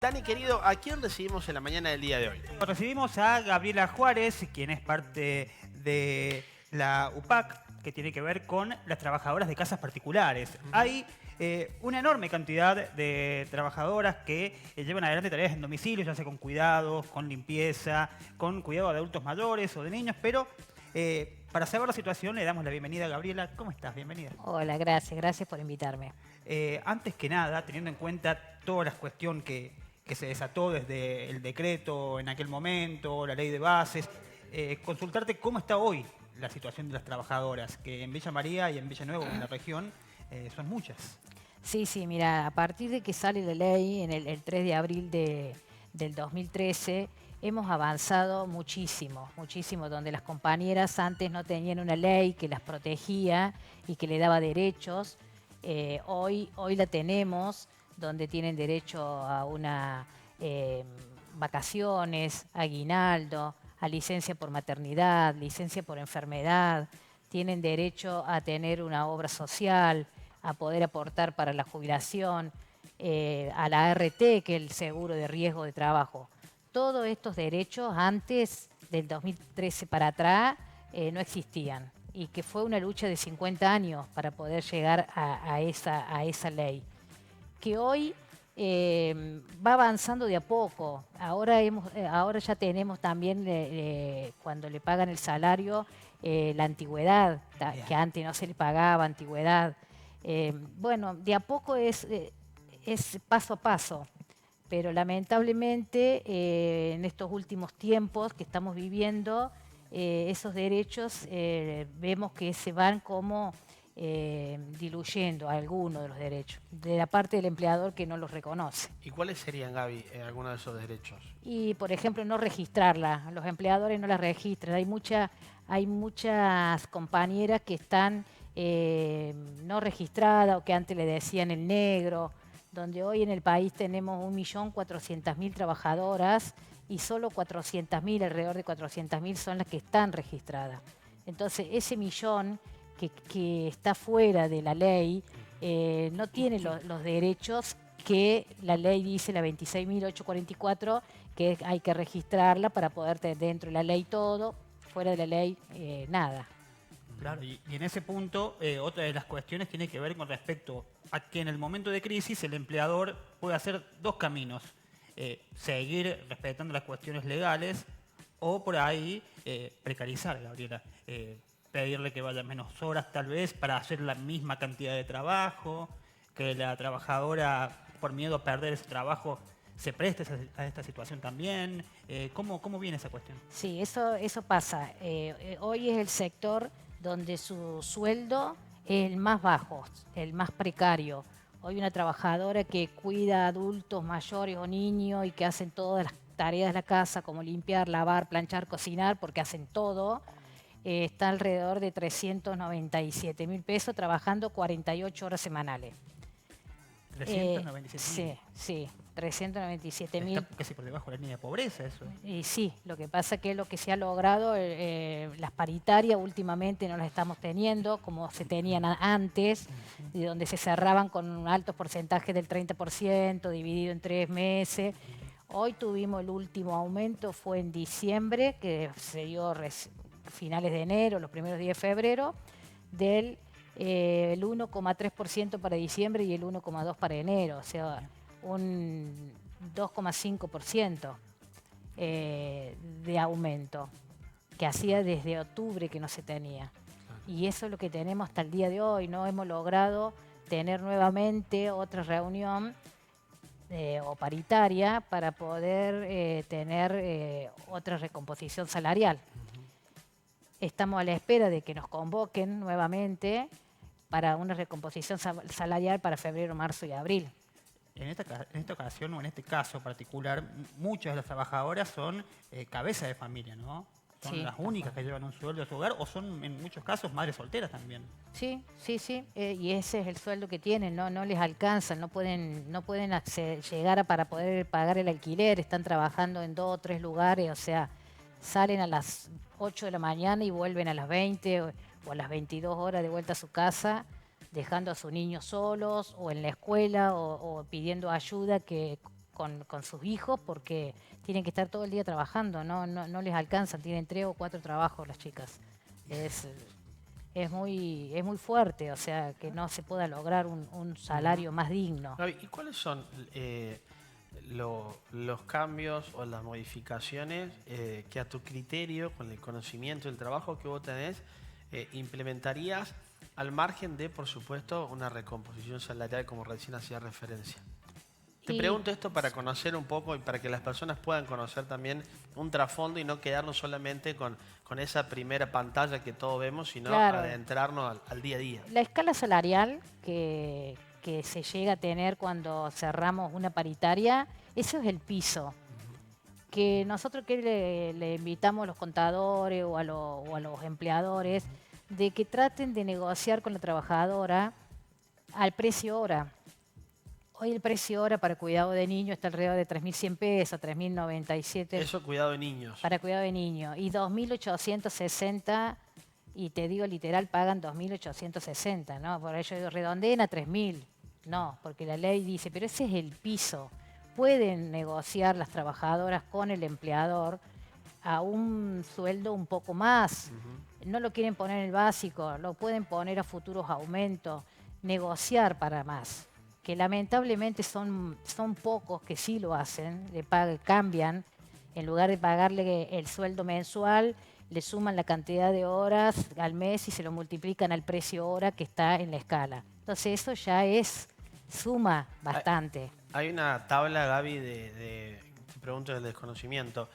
Dani, querido, ¿a quién recibimos en la mañana del día de hoy? Recibimos a Gabriela Juárez, quien es parte de la UPAC, que tiene que ver con las trabajadoras de casas particulares. Hay una enorme cantidad de trabajadoras que llevan adelante tareas en domicilio, ya sea con cuidados, con limpieza, con cuidado de adultos mayores o de niños, pero para saber la situación le damos la bienvenida a Gabriela. ¿Cómo estás? Bienvenida. Hola, gracias por invitarme. Antes que nada, teniendo en cuenta toda la cuestión que se desató desde el decreto en aquel momento, la ley de bases, consultarte cómo está hoy la situación de las trabajadoras, que en Villa María y en Villanueva, en la región, son muchas. Sí, mira, a partir de que sale la ley en el 3 de abril del 2013, hemos avanzado muchísimo, donde las compañeras antes no tenían una ley que las protegía y que le daba derechos. Hoy la tenemos, donde tienen derecho a una vacaciones, aguinaldo, a licencia por maternidad, licencia por enfermedad, tienen derecho a tener una obra social, a poder aportar para la jubilación, a la ART, que es el seguro de riesgo de trabajo. Todos estos derechos antes del 2013 para atrás no existían y que fue una lucha de 50 años para poder llegar a esa ley, que hoy va avanzando de a poco. Ahora ya tenemos también, cuando le pagan el salario, la antigüedad, que antes no se le pagaba antigüedad. Bueno, de a poco es paso a paso, pero lamentablemente en estos últimos tiempos que estamos viviendo, esos derechos vemos que se van como diluyendo algunos de los derechos, de la parte del empleador que no los reconoce. ¿Y cuáles serían, Gaby, algunos de esos derechos? Y, por ejemplo, no registrarla, los empleadores no la registran. Hay muchas compañeras que están no registradas o que antes le decían el negro, donde hoy en el país tenemos 1.400.000 trabajadoras y solo 400.000, alrededor de 400.000 son las que están registradas. Entonces, ese millón que está fuera de la ley no tiene los derechos que la ley dice, la 26.844, que hay que registrarla para poder tener dentro de la ley todo, fuera de la ley nada. Claro, y en ese punto, otra de las cuestiones tiene que ver con respecto a que en el momento de crisis el empleador puede hacer dos caminos. Seguir respetando las cuestiones legales o por ahí precarizar, Gabriela. Pedirle que vaya menos horas tal vez para hacer la misma cantidad de trabajo, que la trabajadora por miedo a perder ese trabajo se preste a esta situación también. ¿Cómo viene esa cuestión? Sí, eso pasa. Hoy es el sector donde su sueldo es el más bajo, el más precario. Hoy una trabajadora que cuida a adultos mayores o niños y que hacen todas las tareas de la casa, como limpiar, lavar, planchar, cocinar, porque hacen todo, está alrededor de 397.000 pesos trabajando 48 horas semanales. 397.000. Sí, 397.000. Está casi por debajo de la línea de pobreza eso. Y sí, lo que pasa es que lo que se ha logrado, las paritarias últimamente no las estamos teniendo como se tenían antes, y donde se cerraban con un alto porcentaje del 30%, dividido en 3 meses. Hoy tuvimos el último aumento, fue en diciembre, que se dio finales de enero, los primeros días de febrero, del el 1,3% para diciembre y el 1,2% para enero, o sea, un 2,5% de aumento, que hacía desde octubre que no se tenía. Y eso es lo que tenemos hasta el día de hoy. No hemos logrado tener nuevamente otra reunión o paritaria para poder tener otra recomposición salarial. Estamos a la espera de que nos convoquen nuevamente para una recomposición salarial para febrero, marzo y abril. En esta ocasión o en este caso particular, muchas de las trabajadoras son cabeza de familia, ¿no? Son Sí, las únicas que llevan un sueldo a su hogar o son en muchos casos madres solteras también. Sí, y ese es el sueldo que tienen, no les alcanza, no pueden llegar para poder pagar el alquiler, están trabajando en 2 o 3 lugares, o sea, salen a las 8 de la mañana y vuelven a las 20 o a las 22 horas de vuelta a su casa, dejando a sus niños solos o en la escuela o pidiendo ayuda que con sus hijos porque tienen que estar todo el día trabajando, no les alcanzan, tienen 3 o 4 trabajos las chicas. Es muy fuerte, o sea, que no se pueda lograr un salario más digno. Gaby, ¿y cuáles son los cambios o las modificaciones que a tu criterio, con el conocimiento y el trabajo que vos tenés, implementarías al margen de, por supuesto, una recomposición salarial como recién hacía referencia? Te pregunto esto para conocer un poco y para que las personas puedan conocer también un trasfondo y no quedarnos solamente con esa primera pantalla que todos vemos, sino Claro. adentrarnos al día a día. La escala salarial que se llega a tener cuando cerramos una paritaria, eso es el piso. Que nosotros que le invitamos a los contadores o a los empleadores de que traten de negociar con la trabajadora al precio hora. Hoy el precio hora para cuidado de niños está alrededor de 3.100 pesos, 3.097. Eso, cuidado de niños. Para cuidado de niños. Y 2.860, y te digo literal, pagan 2.860, ¿no? Por ello redondeen a 3.000. No, porque la ley dice, pero ese es el piso. Pueden negociar las trabajadoras con el empleador a un sueldo un poco más. No lo quieren poner en el básico, lo pueden poner a futuros aumentos, negociar para más. Que lamentablemente son pocos que sí lo hacen, cambian, en lugar de pagarle el sueldo mensual, le suman la cantidad de horas al mes y se lo multiplican al precio hora que está en la escala. Entonces eso ya suma bastante. Hay una tabla, Gaby, te pregunto del desconocimiento,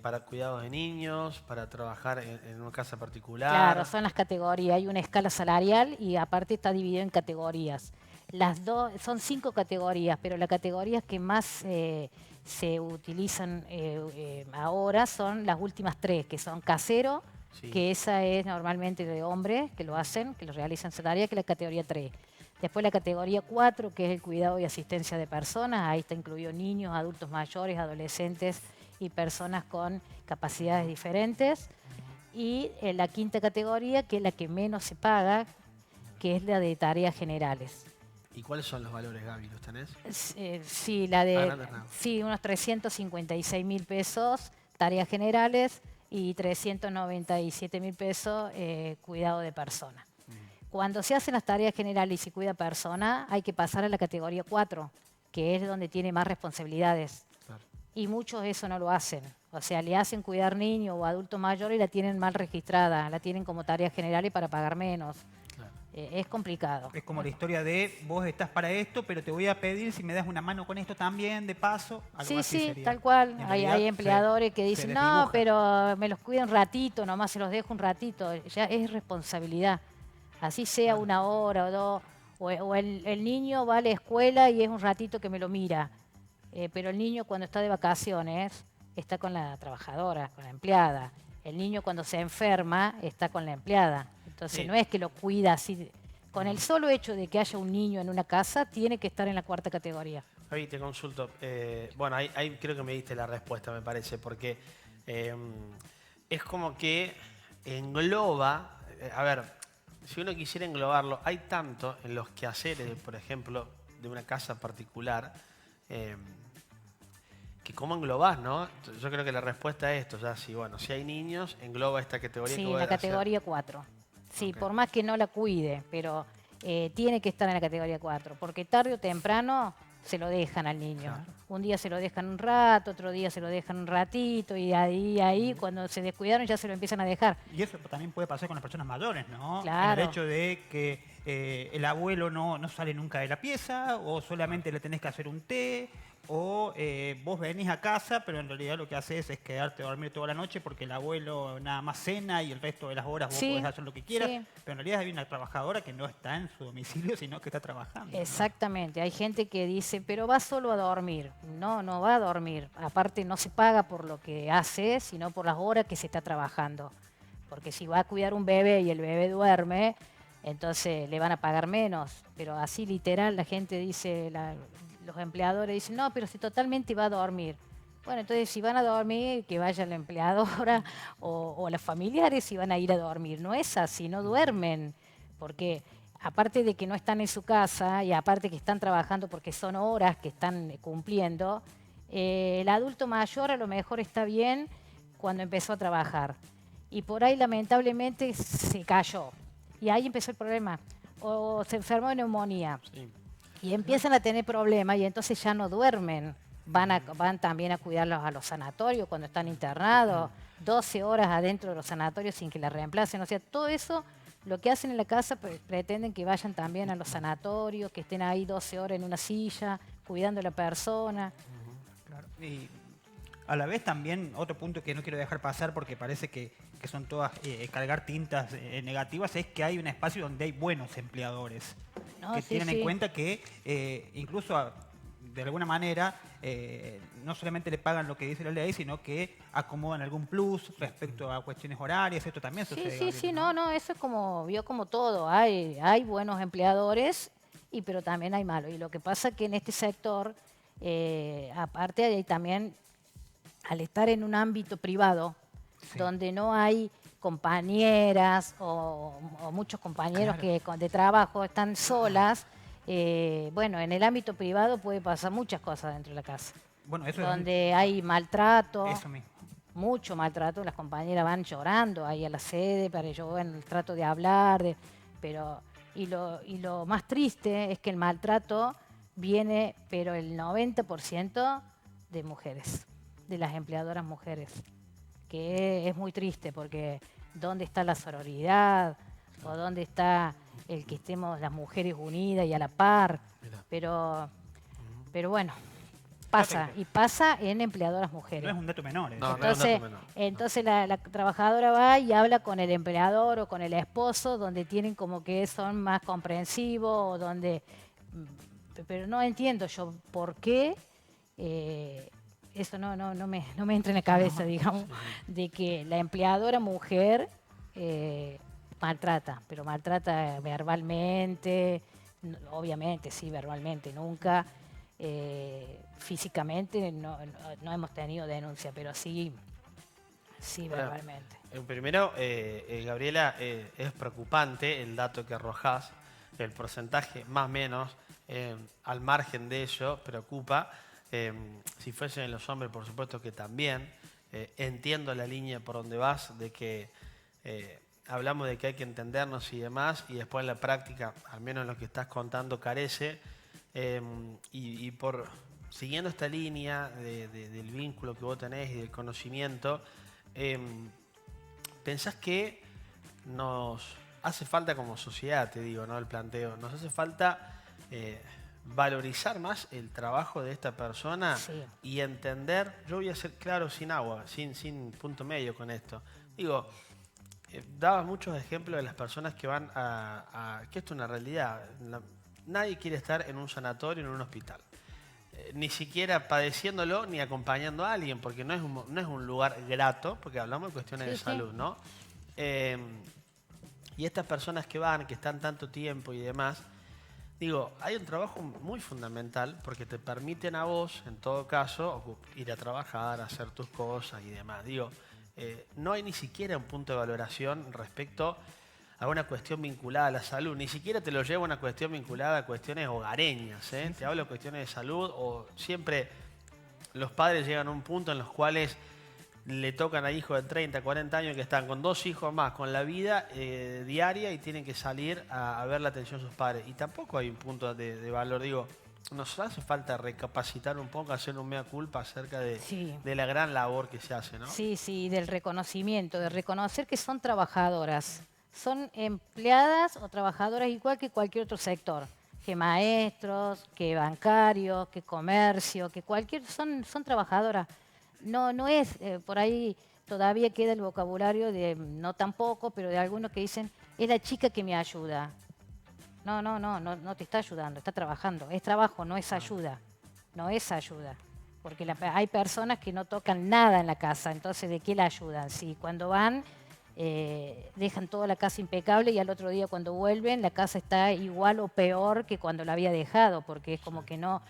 para cuidados de niños, para trabajar en una casa particular. Claro, son las categorías, hay una escala salarial y aparte está dividido en categorías. Las dos, son 5 categorías, pero las categorías que más se utilizan ahora son las últimas 3, que son casero, Sí. que esa es normalmente de hombres que lo hacen, que lo realizan salarial, que es la categoría 3. Después la categoría 4, que es el cuidado y asistencia de personas, ahí está incluido niños, adultos mayores, adolescentes y personas con capacidades diferentes. Y la 5ª categoría, que es la que menos se paga, que es la de tareas generales. ¿Y cuáles son los valores, Gaby? ¿Los tenés? Sí, la de grandes rasgos. sí, unos 356.000 pesos, tareas generales, y 397.000 pesos, cuidado de persona. Cuando se hacen las tareas generales y se cuida persona, hay que pasar a la categoría 4, que es donde tiene más responsabilidades. Claro. Y muchos eso no lo hacen. O sea, le hacen cuidar niños o adultos mayores y la tienen mal registrada, la tienen como tareas generales para pagar menos. Claro. Es complicado. Es como la historia de vos estás para esto, pero te voy a pedir si me das una mano con esto también, de paso. Algo Sí, así sí, sería. tal cual. En Hay realidad, empleadores que se dicen, no, desdibuja. pero me los cuido un ratito, nomás se los dejo un ratito. Ya es responsabilidad. Así sea una hora o 2. O el niño va a la escuela y es un ratito que me lo mira. Pero el niño cuando está de vacaciones está con la trabajadora, con la empleada. El niño cuando se enferma está con la empleada. Entonces Sí. no es que lo cuida así. Con el solo hecho de que haya un niño en una casa, tiene que estar en la 4ª categoría. Gaby, te consulto. Bueno, ahí creo que me diste la respuesta, me parece, porque es como que engloba, a ver, si uno quisiera englobarlo, hay tanto en los quehaceres, por ejemplo, de una casa particular, que cómo englobás, ¿no? Yo creo que la respuesta es esto, ya si hay niños, engloba esta categoría que Sí, voy en a la hacer. categoría 4. Sí, Ok. por más que no la cuide, pero tiene que estar en la categoría 4, porque tarde o temprano se lo dejan al niño. Claro. Un día se lo dejan un rato, otro día se lo dejan un ratito, y ahí, cuando se descuidaron ya se lo empiezan a dejar. Y eso también puede pasar con las personas mayores, ¿no? Claro. El hecho de que el abuelo no sale nunca de la pieza, o solamente le tenés que hacer un té, o vos venís a casa, pero en realidad lo que haces es quedarte a dormir toda la noche porque el abuelo nada más cena y el resto de las horas vos Sí, podés hacer lo que quieras. sí. Pero en realidad hay una trabajadora que no está en su domicilio, sino que está trabajando. ¿no? Exactamente, hay gente que dice, pero va solo a dormir. No, no va a dormir. Aparte no se paga por lo que hace, sino por las horas que se está trabajando. Porque si va a cuidar un bebé y el bebé duerme, entonces le van a pagar menos. Pero así literal la gente dice, los empleadores dicen, no, pero si totalmente va a dormir. Bueno, entonces si van a dormir, que vaya la empleadora o los familiares si van a ir a dormir. No es así, no duermen. Porque aparte de que no están en su casa y aparte que están trabajando porque son horas que están cumpliendo, el adulto mayor a lo mejor está bien cuando empezó a trabajar. Y por ahí lamentablemente se cayó. Y ahí empezó el problema. O se enfermó de neumonía. Sí. Y empiezan a tener problemas y entonces ya no duermen. Van también a cuidarlos a los sanatorios cuando están internados, 12 horas adentro de los sanatorios sin que la reemplacen. O sea, todo eso, lo que hacen en la casa, pretenden que vayan también a los sanatorios, que estén ahí 12 horas en una silla, cuidando a la persona. Claro. Y a la vez también, otro punto que no quiero dejar pasar porque parece que son todas cargar tintas negativas, es que hay un espacio donde hay buenos empleadores. No, Que sí, tienen sí. en cuenta que incluso de alguna manera no solamente le pagan lo que dice la ley, sino que acomodan algún plus respecto a cuestiones horarias. Esto también Sí, sucede. sí, Gabriela, sí, ¿no? no, eso es como todo. Hay buenos empleadores, pero también hay malos. Y lo que pasa es que en este sector, aparte hay también, al estar en un ámbito privado, Sí. donde no hay compañeras o muchos compañeros Claro. de trabajo están solas, bueno, en el ámbito privado puede pasar muchas cosas dentro de la casa. Bueno, eso Donde hay maltrato, eso mismo. mucho maltrato, las compañeras van llorando ahí a la sede para yo, bueno, trato de hablar, pero y lo más triste es que el maltrato viene, pero el 90% de mujeres, de las empleadoras mujeres, que es muy triste porque ¿dónde está la sororidad? ¿O dónde está el que estemos las mujeres unidas y a la par? Mirá. Pero bueno, pasa, y pasa en empleadoras mujeres. No es un dato menor. No, Entonces, menor. entonces la trabajadora va y habla con el empleador o con el esposo, donde tienen como que son más comprensivos, o donde, pero no entiendo yo por qué eso no me entra en la cabeza, digamos, de que la empleadora mujer maltrata, pero maltrata verbalmente, obviamente sí, verbalmente, nunca. Físicamente no hemos tenido denuncia, pero sí Bueno, verbalmente. Primero, Gabriela, es preocupante el dato que arrojás, el porcentaje más o menos, al margen de ello, preocupa. Si fuesen los hombres, por supuesto que también. Entiendo la línea por donde vas, de que hablamos de que hay que entendernos y demás, y después en la práctica, al menos en lo que estás contando, carece. Y por siguiendo esta línea del vínculo que vos tenés y del conocimiento, ¿pensás que nos hace falta como sociedad, te digo, ¿no? El planteo, nos hace falta valorizar más el trabajo de esta persona Sí. y entender, yo voy a ser claro sin agua, sin punto medio con esto. Digo, dabas muchos ejemplos de las personas que van que esto es una realidad. Nadie quiere estar en un sanatorio, en un hospital. Ni siquiera padeciéndolo ni acompañando a alguien, porque no es un lugar grato, porque hablamos de cuestiones de Sí, sí. salud, ¿no? Y estas personas que van, que están tanto tiempo y demás, digo, hay un trabajo muy fundamental porque te permiten a vos, en todo caso, ir a trabajar, hacer tus cosas y demás. Digo, no hay ni siquiera un punto de valoración respecto a una cuestión vinculada a la salud. Ni siquiera te lo llevo a una cuestión vinculada a cuestiones hogareñas, ¿eh? Te hablo de cuestiones de salud o siempre los padres llegan a un punto en los cuales le tocan a hijos de 30, 40 años que están con 2 hijos más, con la vida diaria y tienen que salir a ver la atención de sus padres. Y tampoco hay un punto de valor. Digo, nos hace falta recapacitar un poco, hacer un mea culpa acerca Sí. de la gran labor que se hace, ¿no? Sí, sí, del reconocimiento, de reconocer que son trabajadoras. Son empleadas o trabajadoras igual que cualquier otro sector, que maestros, que bancarios, que comercio, que son trabajadoras. No es, por ahí todavía queda el vocabulario de, no tampoco, pero de algunos que dicen, es la chica que me ayuda. No te está ayudando, está trabajando. Es trabajo, no es ayuda. No es ayuda. Porque hay personas que no tocan nada en la casa, entonces ¿de qué la ayudan? Si cuando van dejan toda la casa impecable y al otro día cuando vuelven la casa está igual o peor que cuando la había dejado, porque es como que no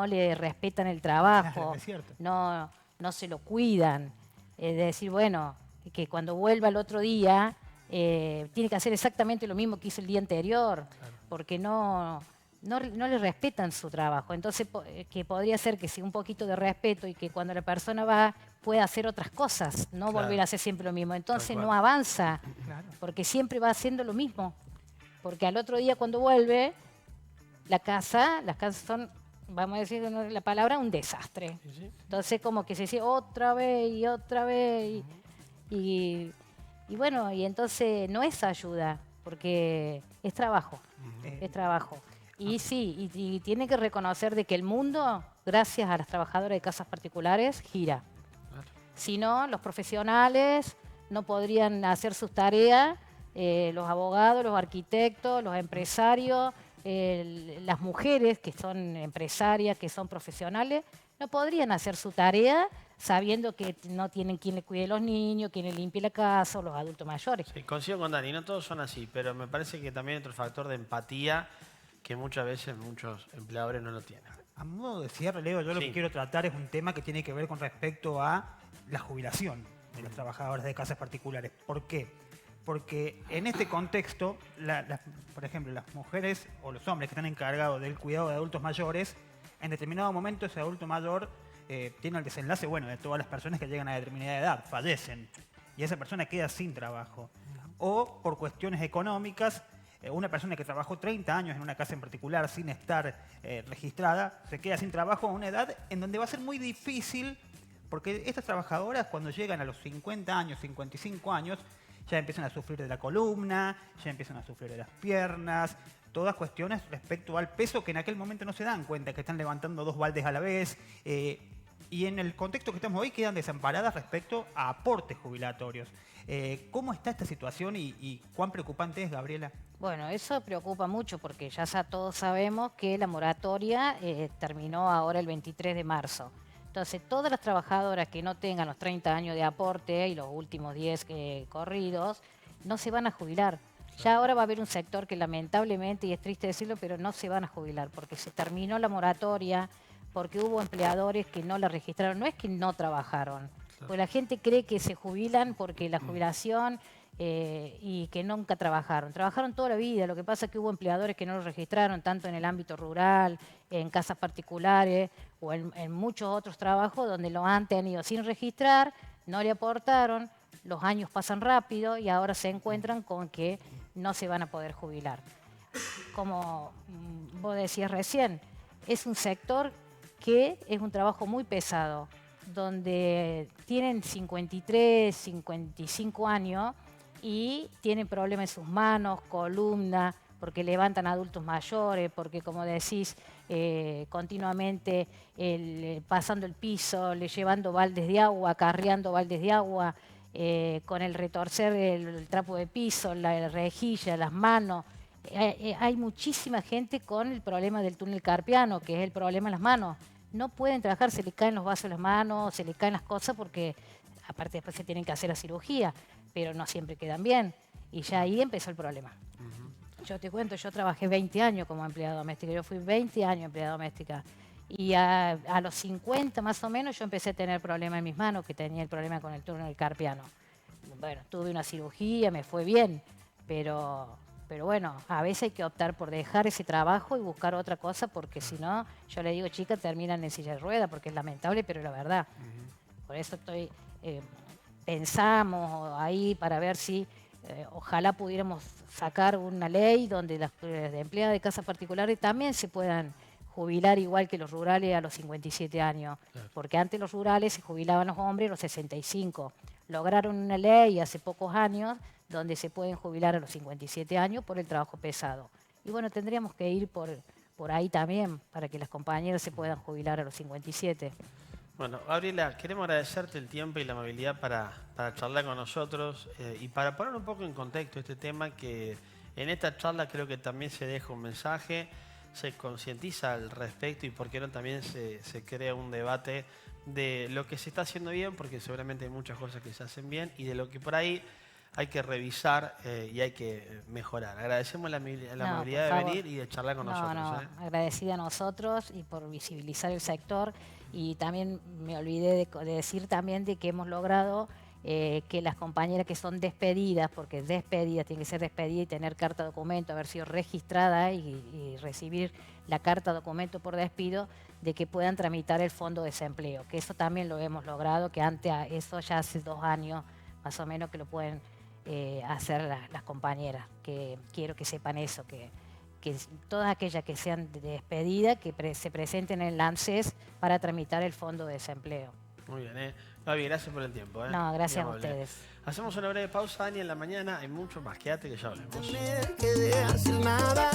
le respetan el trabajo, Claro, es cierto. no se lo cuidan. Es decir, bueno, que cuando vuelva el otro día tiene que hacer exactamente lo mismo que hizo el día anterior, porque no le respetan su trabajo. Entonces, que podría ser que sí un poquito de respeto y que cuando la persona va pueda hacer otras cosas, no volver a hacer siempre lo mismo. Entonces no avanza, porque siempre va haciendo lo mismo. Porque al otro día cuando vuelve, las casas son, vamos a decir la palabra, un desastre. Entonces como que se dice otra vez y otra vez. Y bueno, y entonces no es ayuda, porque es trabajo, es trabajo. Y sí, y tiene que reconocer de que el mundo, gracias a las trabajadoras de casas particulares, gira. Si no, los profesionales no podrían hacer sus tareas, los abogados, los arquitectos, los empresarios, las mujeres que son empresarias, que son profesionales, no podrían hacer su tarea sabiendo que no tienen quien le cuide a los niños, quien le limpie la casa o los adultos mayores. Sí, coincido con Dani, no todos son así, pero me parece que también hay otro factor de empatía que muchas veces muchos empleadores no lo tienen. A modo de cierre, Leo, yo lo que quiero tratar es un tema que tiene que ver con respecto a la jubilación de los trabajadores de casas particulares. ¿Por qué? Porque en este contexto, por ejemplo, las mujeres o los hombres que están encargados del cuidado de adultos mayores, en determinado momento ese adulto mayor tiene el desenlace, bueno, de todas las personas que llegan a determinada edad, fallecen, y esa persona queda sin trabajo. O por cuestiones económicas, una persona que trabajó 30 años en una casa en particular sin estar registrada, se queda sin trabajo a una edad en donde va a ser muy difícil, porque estas trabajadoras cuando llegan a los 50 años, 55 años, ya empiezan a sufrir de la columna, ya empiezan a sufrir de las piernas, todas cuestiones respecto al peso que en aquel momento no se dan cuenta, que están levantando 2 baldes a la vez, y en el contexto que estamos hoy quedan desamparadas respecto a aportes jubilatorios. ¿Cómo está esta situación y cuán preocupante es, Gabriela? Bueno, eso preocupa mucho porque ya todos sabemos que la moratoria terminó ahora el 23 de marzo. Entonces, todas las trabajadoras que no tengan los 30 años de aporte y los últimos 10 corridos, no se van a jubilar. Ya ahora va a haber un sector que lamentablemente, y es triste decirlo, pero no se van a jubilar porque se terminó la moratoria, porque hubo empleadores que no la registraron. No es que no trabajaron, porque la gente cree que se jubilan porque la jubilación y que nunca trabajaron. Trabajaron toda la vida, lo que pasa es que hubo empleadores que no lo registraron, tanto en el ámbito rural, en casas particulares o en muchos otros trabajos donde lo han tenido sin registrar, no le aportaron, los años pasan rápido y ahora se encuentran con que no se van a poder jubilar. Como vos decías recién, es un sector que es un trabajo muy pesado, donde tienen 53, 55 años y tienen problemas en sus manos, columna, porque levantan adultos mayores, porque como decís, continuamente pasando el piso, llevando baldes de agua, acarreando baldes de agua, con el retorcer el trapo de piso, la rejilla, las manos. Hay muchísima gente con el problema del túnel carpiano, que es el problema en las manos. No pueden trabajar, se les caen los vasos en las manos, se les caen las cosas porque aparte después se tienen que hacer la cirugía, pero no siempre quedan bien. Y ya ahí empezó el problema. Yo te cuento, yo trabajé 20 años como empleada doméstica, yo fui 20 años empleada doméstica. Y a los 50 más o menos yo empecé a tener problemas en mis manos, que tenía el problema con el túnel carpiano. Bueno, tuve una cirugía, me fue bien, pero bueno, a veces hay que optar por dejar ese trabajo y buscar otra cosa, porque si no, yo le digo, chicas, terminan en silla de ruedas, porque es lamentable, pero es la verdad. Por eso pensamos ahí para ver si ojalá pudiéramos sacar una ley donde las empleadas de casas particulares también se puedan jubilar igual que los rurales a los 57 años, porque antes los rurales se jubilaban los hombres a los 65. Lograron una ley hace pocos años donde se pueden jubilar a los 57 años por el trabajo pesado. Y bueno, tendríamos que ir por ahí también para que las compañeras se puedan jubilar a los 57. Bueno, Gabriela, queremos agradecerte el tiempo y la amabilidad para charlar con nosotros y para poner un poco en contexto este tema, que en esta charla creo que también se deja un mensaje, se concientiza al respecto y por qué no también se crea un debate de lo que se está haciendo bien, porque seguramente hay muchas cosas que se hacen bien, y de lo que por ahí hay que revisar y hay que mejorar. Agradecemos la amabilidad de venir y de charlar con nosotros. Agradecida a nosotros y por visibilizar el sector. Y también me olvidé de decir también de que hemos logrado que las compañeras que son despedidas, porque despedidas, tienen que ser despedidas y tener carta documento, haber sido registrada y recibir la carta documento por despido, de que puedan tramitar el fondo de desempleo, que eso también lo hemos logrado, que antes, eso ya hace 2 años más o menos que lo pueden hacer las compañeras, que quiero que sepan eso, que todas aquellas que sean despedidas, que se presenten en el ANSES para tramitar el fondo de desempleo. Muy bien, Gaby, gracias por el tiempo. No, gracias Muy a amable. ustedes. Hacemos una breve pausa, Dani, en la mañana. Hay mucho más. Quédate que ya hablemos. Tener que decir nada.